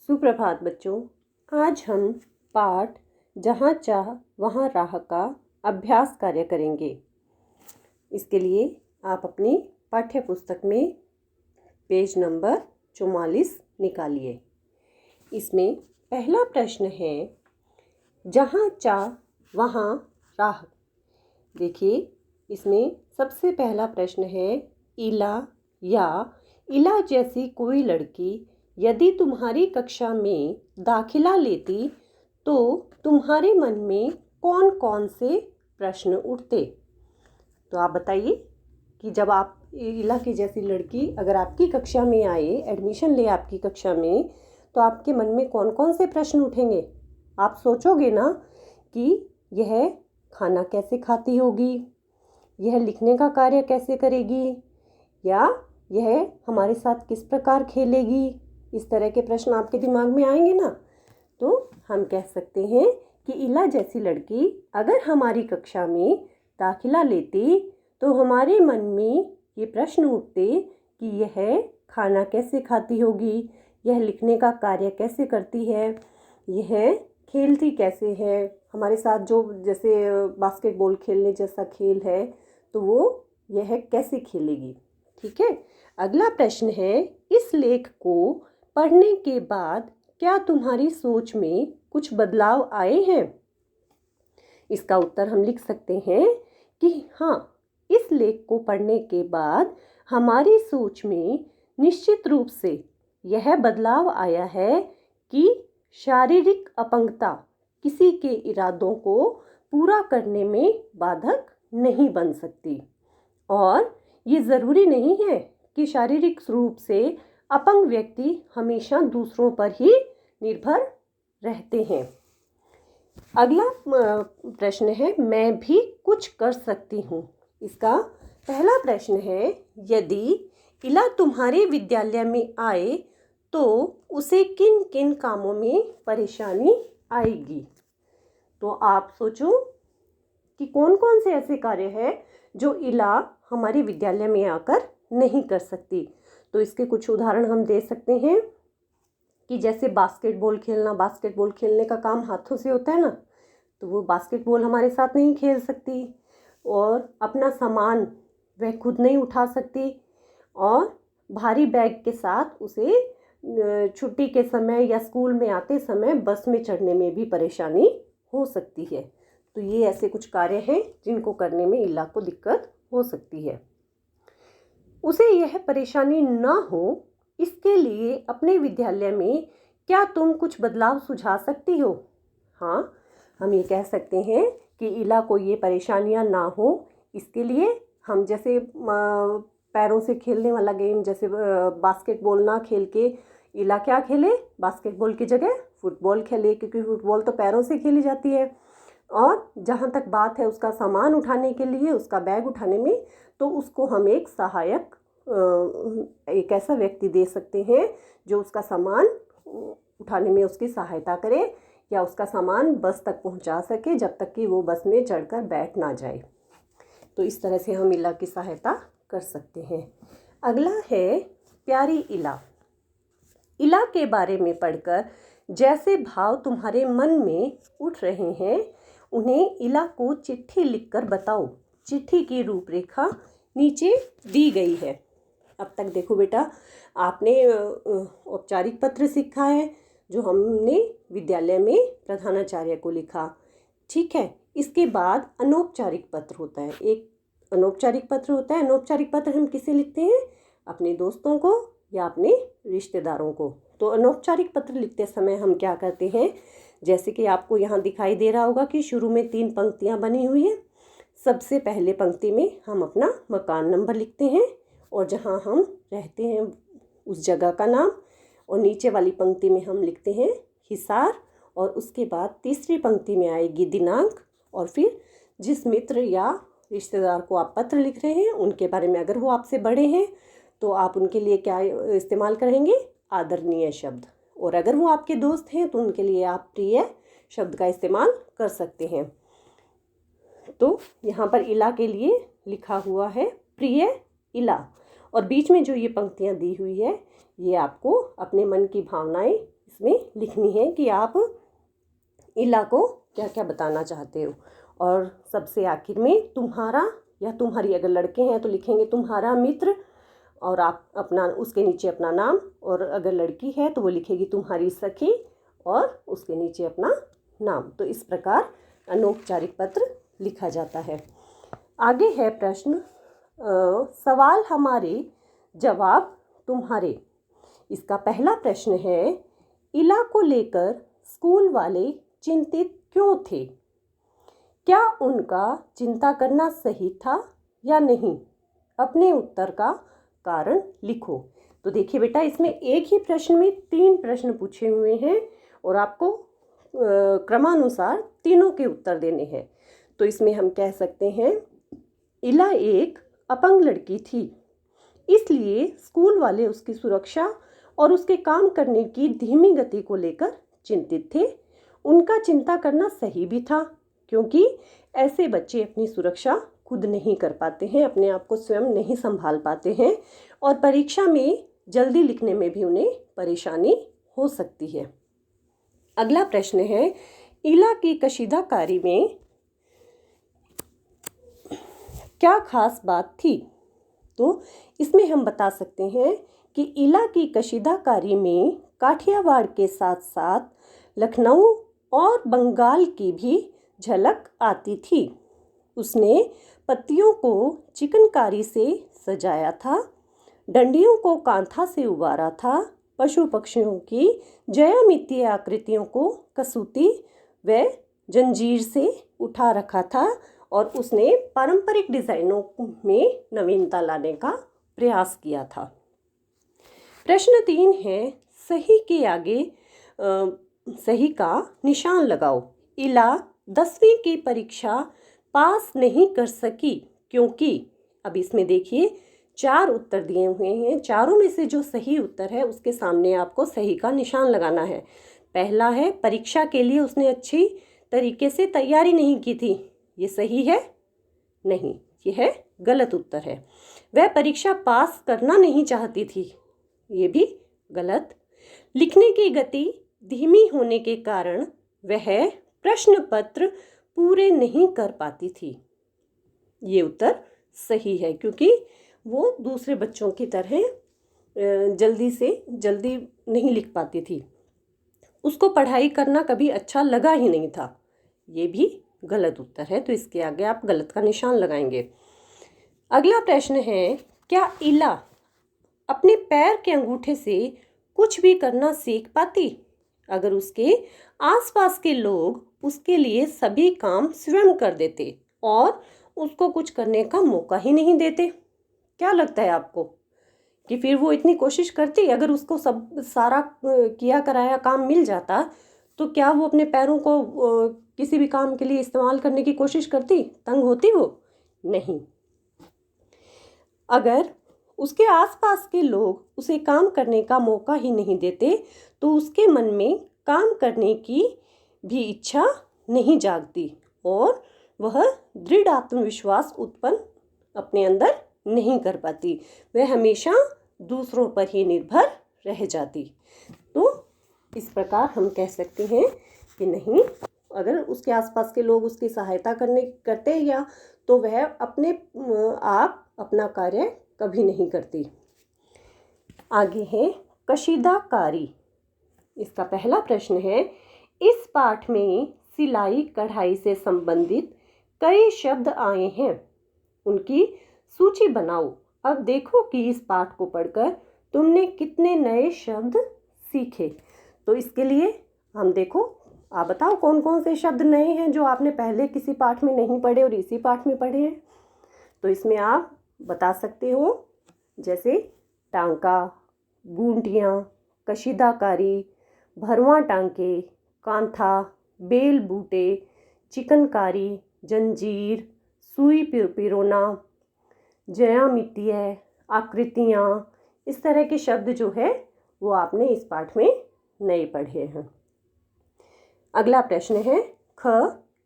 सुप्रभात बच्चों। आज हम पाठ जहाँ चाह वहाँ राह का अभ्यास कार्य करेंगे। इसके लिए आप अपनी पाठ्य पुस्तक में पेज नंबर 44 निकालिए। इसमें पहला प्रश्न है, जहाँ चाह वहाँ राह। देखिए, इसमें सबसे पहला प्रश्न है, इला या इला जैसी कोई लड़की यदि तुम्हारी कक्षा में दाखिला लेती तो तुम्हारे मन में कौन कौन से प्रश्न उठते। तो आप बताइए कि जब आप इला की जैसी लड़की अगर आपकी कक्षा में आए, एडमिशन ले आपकी कक्षा में, तो आपके मन में कौन कौन से प्रश्न उठेंगे। आप सोचोगे ना कि यह खाना कैसे खाती होगी, यह लिखने का कार्य कैसे करेगी, या यह हमारे साथ किस प्रकार खेलेगी। इस तरह के प्रश्न आपके दिमाग में आएंगे ना। तो हम कह सकते हैं कि इला जैसी लड़की अगर हमारी कक्षा में दाखिला लेती तो हमारे मन में ये प्रश्न उठते कि यह खाना कैसे खाती होगी, यह लिखने का कार्य कैसे करती है, यह खेलती कैसे है, हमारे साथ जो जैसे बास्केटबॉल खेलने जैसा खेल है तो वो यह कैसे खेलेगी। ठीक है। अगला प्रश्न है, इस लेख को पढ़ने के बाद क्या तुम्हारी सोच में कुछ बदलाव आए हैं। इसका उत्तर हम लिख सकते हैं कि हाँ, इस लेख को पढ़ने के बाद हमारी सोच में निश्चित रूप से यह बदलाव आया है कि शारीरिक अपंगता किसी के इरादों को पूरा करने में बाधक नहीं बन सकती, और ये ज़रूरी नहीं है कि शारीरिक रूप से अपंग व्यक्ति हमेशा दूसरों पर ही निर्भर रहते हैं। अगला प्रश्न है, मैं भी कुछ कर सकती हूँ। इसका पहला प्रश्न है, यदि इला तुम्हारे विद्यालय में आए तो उसे किन किन कामों में परेशानी आएगी। तो आप सोचो कि कौन कौन से ऐसे कार्य हैं जो इला हमारे विद्यालय में आकर नहीं कर सकती। तो इसके कुछ उदाहरण हम दे सकते हैं कि जैसे बास्केटबॉल खेलने का काम हाथों से होता है ना, तो वो बास्केटबॉल हमारे साथ नहीं खेल सकती, और अपना सामान वह खुद नहीं उठा सकती, और भारी बैग के साथ उसे छुट्टी के समय या स्कूल में आते समय बस में चढ़ने में भी परेशानी हो सकती है। तो ये ऐसे कुछ कार्य हैं जिनको करने में इला को दिक्कत हो सकती है। उसे यह परेशानी ना हो इसके लिए अपने विद्यालय में क्या तुम कुछ बदलाव सुझा सकती हो। हाँ, हम ये कह सकते हैं कि इला को ये परेशानियां ना हो इसके लिए हम जैसे पैरों से खेलने वाला गेम जैसे बास्केटबॉल ना खेल के इला क्या खेले, बास्केटबॉल की जगह फुटबॉल खेले, क्योंकि फुटबॉल तो पैरों से खेली जाती है। और जहाँ तक बात है उसका सामान उठाने के लिए, उसका बैग उठाने में, तो उसको हम एक सहायक एक ऐसा व्यक्ति दे सकते हैं जो उसका सामान उठाने में उसकी सहायता करे या उसका सामान बस तक पहुंचा सके जब तक कि वो बस में चढ़कर बैठ ना जाए। तो इस तरह से हम इला की सहायता कर सकते हैं। अगला है, प्यारी इला। इला के बारे में पढ़कर जैसे भाव तुम्हारे मन में उठ रहे हैं उन्हें इला को चिट्ठी लिखकर बताओ। चिट्ठी की रूपरेखा नीचे दी गई है। अब तक देखो बेटा, आपने औपचारिक पत्र सीखा है जो हमने विद्यालय में प्रधानाचार्य को लिखा। ठीक है। इसके बाद अनौपचारिक पत्र होता है। एक अनौपचारिक पत्र होता है। अनौपचारिक पत्र हम किसे लिखते हैं, अपने दोस्तों को या अपने रिश्तेदारों को। तो अनौपचारिक पत्र लिखते समय हम क्या करते हैं, जैसे कि आपको यहाँ दिखाई दे रहा होगा कि शुरू में 3 पंक्तियाँ बनी हुई हैं। सबसे पहले पंक्ति में हम अपना मकान नंबर लिखते हैं और जहाँ हम रहते हैं उस जगह का नाम, और नीचे वाली पंक्ति में हम लिखते हैं हिसार, और उसके बाद तीसरी पंक्ति में आएगी दिनांक, और फिर जिस मित्र या रिश्तेदार को आप पत्र लिख रहे हैं उनके बारे में, अगर वो आपसे बड़े हैं तो आप उनके लिए क्या इस्तेमाल करेंगे, आदरणीय शब्द, और अगर वो आपके दोस्त हैं तो उनके लिए आप प्रिय शब्द का इस्तेमाल कर सकते हैं। तो यहाँ पर इला के लिए लिखा हुआ है प्रिय इला, और बीच में जो ये पंक्तियाँ दी हुई है ये आपको अपने मन की भावनाएं इसमें लिखनी है कि आप इला को क्या क्या बताना चाहते हो। और सबसे आखिर में तुम्हारा या तुम्हारी, अगर लड़के हैं तो लिखेंगे तुम्हारा मित्र और आप अपना, उसके नीचे अपना नाम, और अगर लड़की है तो वो लिखेगी तुम्हारी सखी और उसके नीचे अपना नाम। तो इस प्रकार अनौपचारिक पत्र लिखा जाता है। आगे है प्रश्न सवाल हमारे जवाब तुम्हारे। इसका पहला प्रश्न है, इला को लेकर स्कूल वाले चिंतित क्यों थे? क्या उनका चिंता करना सही था या नहीं? अपने उत्तर का कारण लिखो। तो देखिए बेटा, इसमें एक ही प्रश्न में 3 प्रश्न पूछे हुए हैं और आपको क्रमानुसार तीनों के उत्तर देने हैं। तो इसमें हम कह सकते हैं, इला एक अपंग लड़की थी, इसलिए स्कूल वाले उसकी सुरक्षा और उसके काम करने की धीमी गति को लेकर चिंतित थे। उनका चिंता करना सही भी था, क्योंकि ऐसे बच्चे अपनी सुरक्षा खुद नहीं कर पाते हैं, अपने आप को स्वयं नहीं संभाल पाते हैं और परीक्षा में जल्दी लिखने में भी उन्हें परेशानी हो सकती है। अगला प्रश्न है, इला की कशीदाकारी में क्या खास बात थी? तो इसमें हम बता सकते हैं कि इला की कशीदाकारी में काठियावाड़ के साथ साथ लखनऊ और बंगाल की भी झलक आती थी। उसने पत्तियों को चिकनकारी से सजाया था, डंडियों को कांथा से उबारा था, पशु पक्षियों की ज्यामितीय आकृतियों को कसूती व जंजीर से उठा रखा था और उसने पारंपरिक डिजाइनों में नवीनता लाने का प्रयास किया था। प्रश्न 3 है, सही के आगे सही का निशान लगाओ। इला 10वीं की परीक्षा पास नहीं कर सकी क्योंकि, अब इसमें देखिए 4 उत्तर दिए हुए हैं, चारों में से जो सही उत्तर है उसके सामने आपको सही का निशान लगाना है। पहला है, परीक्षा के लिए उसने अच्छी तरीके से तैयारी नहीं की थी। ये सही है? नहीं, ये है गलत उत्तर है। वह परीक्षा पास करना नहीं चाहती थी। ये भी गलत। लिखने की गति धीमी होने के कारण वह प्रश्न पत्र पूरे नहीं कर पाती थी। ये उत्तर सही है, क्योंकि वो दूसरे बच्चों की तरह जल्दी नहीं लिख पाती थी। उसको पढ़ाई करना कभी अच्छा लगा ही नहीं था। ये भी गलत उत्तर है, तो इसके आगे आप गलत का निशान लगाएंगे। अगला प्रश्न है, क्या इला अपने पैर के अंगूठे से कुछ भी करना सीख पाती अगर उसके आसपास के लोग उसके लिए सभी काम स्वयं कर देते और उसको कुछ करने का मौका ही नहीं देते? क्या लगता है आपको कि फिर वो इतनी कोशिश करती? अगर उसको सब सारा किया कराया काम मिल जाता तो क्या वो अपने पैरों को किसी भी काम के लिए इस्तेमाल करने की कोशिश करती? तंग होती वो? नहीं। अगर उसके आसपास के लोग उसे काम करने का मौका ही नहीं देते तो उसके मन में काम करने की भी इच्छा नहीं जागती और वह दृढ़ आत्मविश्वास उत्पन्न अपने अंदर नहीं कर पाती। वह हमेशा दूसरों पर ही निर्भर रह जाती। तो इस प्रकार हम कह सकते हैं कि नहीं, अगर उसके आसपास के लोग उसकी सहायता करते या तो वह अपने आप अपना कार्य कभी नहीं करती। आगे है कशीदाकारी। इसका पहला प्रश्न है, इस पाठ में सिलाई कढ़ाई से संबंधित कई शब्द आए हैं, उनकी सूची बनाओ। अब देखो कि इस पाठ को पढ़कर तुमने कितने नए शब्द सीखे। तो इसके लिए हम देखो, आप बताओ कौन कौन से शब्द नए हैं जो आपने पहले किसी पाठ में नहीं पढ़े और इसी पाठ में पढ़े हैं। तो इसमें आप बता सकते हो, जैसे टांका, बूंटियाँ, कशीदाकारी, भरवां टांके, कांथा, बेल बूटे, चिकनकारी, जंजीर, सुई पिरोना, ज्यामितीय आकृतियाँ, इस तरह के शब्द जो है वो आपने इस पाठ में नए पढ़े हैं। अगला प्रश्न है, ख,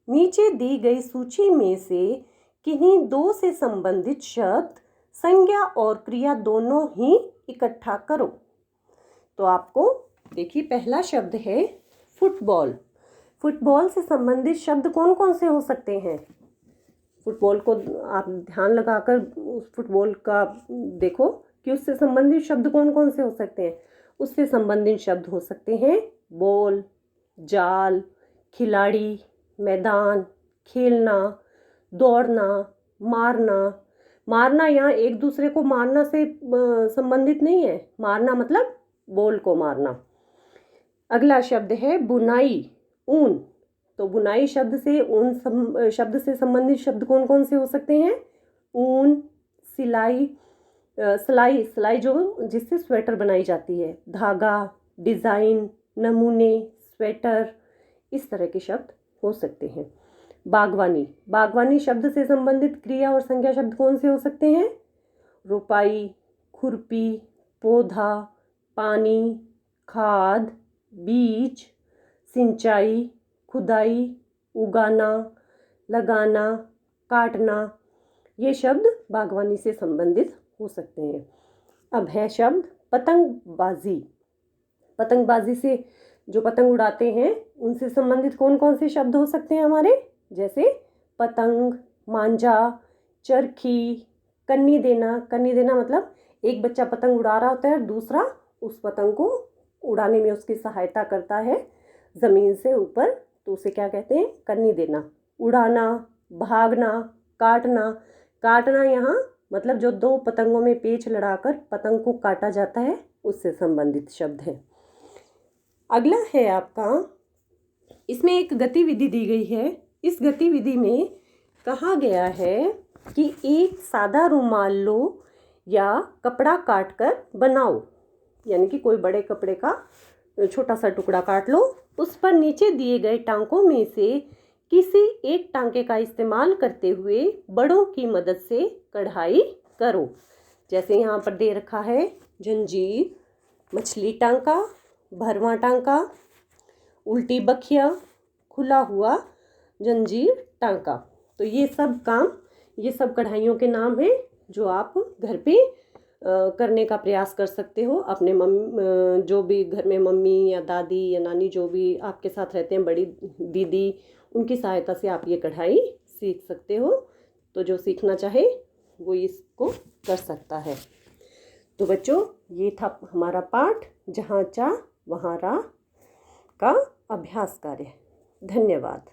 नीचे दी गई सूची में से किन्हीं 2 से संबंधित शब्द, संज्ञा और क्रिया दोनों ही इकट्ठा करो। तो आपको देखिए पहला शब्द है फुटबॉल। फुटबॉल से संबंधित शब्द कौन कौन से हो सकते हैं? फुटबॉल को आप ध्यान लगाकर उस फुटबॉल का देखो कि उससे संबंधित शब्द कौन कौन से हो सकते हैं। उससे संबंधित शब्द हो सकते हैं बॉल, जाल, खिलाड़ी, मैदान, खेलना, दौड़ना, मारना। मारना यहाँ एक दूसरे को मारना से संबंधित नहीं है। मारना मतलब बॉल को मारना। अगला शब्द है बुनाई, ऊन। तो बुनाई शब्द से ऊन शब्द से संबंधित शब्द कौन कौन से हो सकते हैं? ऊन, सिलाई, सिलाई जो जिससे स्वेटर बनाई जाती है, धागा, डिज़ाइन, नमूने, स्वेटर, इस तरह के शब्द हो सकते हैं। बागवानी, बागवानी शब्द से संबंधित क्रिया और संज्ञा शब्द कौन से हो सकते हैं? रुपाई, खुरपी, पौधा, पानी, खाद, बीज, सिंचाई, खुदाई, उगाना, लगाना, काटना, ये शब्द बागवानी से संबंधित हो सकते हैं। अब है शब्द पतंगबाजी। पतंगबाजी से जो पतंग उड़ाते हैं उनसे संबंधित कौन कौन से शब्द हो सकते हैं हमारे? जैसे पतंग, मांझा, चरखी, कन्नी देना। कन्नी देना मतलब एक बच्चा पतंग उड़ा रहा होता है और दूसरा उस पतंग को उड़ाने में उसकी सहायता करता है ज़मीन से ऊपर, तो उसे क्या कहते हैं? कन्नी देना। उड़ाना, भागना, काटना। काटना यहाँ मतलब जो दो पतंगों में पेच लड़ाकर पतंग को काटा जाता है, उससे संबंधित शब्द है। अगला है आपका, इसमें एक गतिविधि दी गई है। इस गतिविधि में कहा गया है कि एक सादा रुमाल लो या कपड़ा काट कर बनाओ। यानी कि कोई बड़े कपड़े का छोटा सा टुकड़ा काट लो, उस पर नीचे दिए गए टांकों में से किसी एक टांके का इस्तेमाल करते हुए बड़ों की मदद से कढ़ाई करो। जैसे यहाँ पर दे रखा है जंजीर, मछली टांका, भरवा टांका, उल्टी बखिया, खुला हुआ जंजीर टांका। तो ये सब कढ़ाइयों के नाम हैं जो आप घर पे करने का प्रयास कर सकते हो। अपने जो भी घर में मम्मी या दादी या नानी जो भी आपके साथ रहते हैं, बड़ी दीदी, उनकी सहायता से आप ये कढ़ाई सीख सकते हो। तो जो सीखना चाहे वो इसको कर सकता है। तो बच्चों, ये था हमारा पाठ जहाँ चाह वहाँ राह का अभ्यास कार्य। धन्यवाद।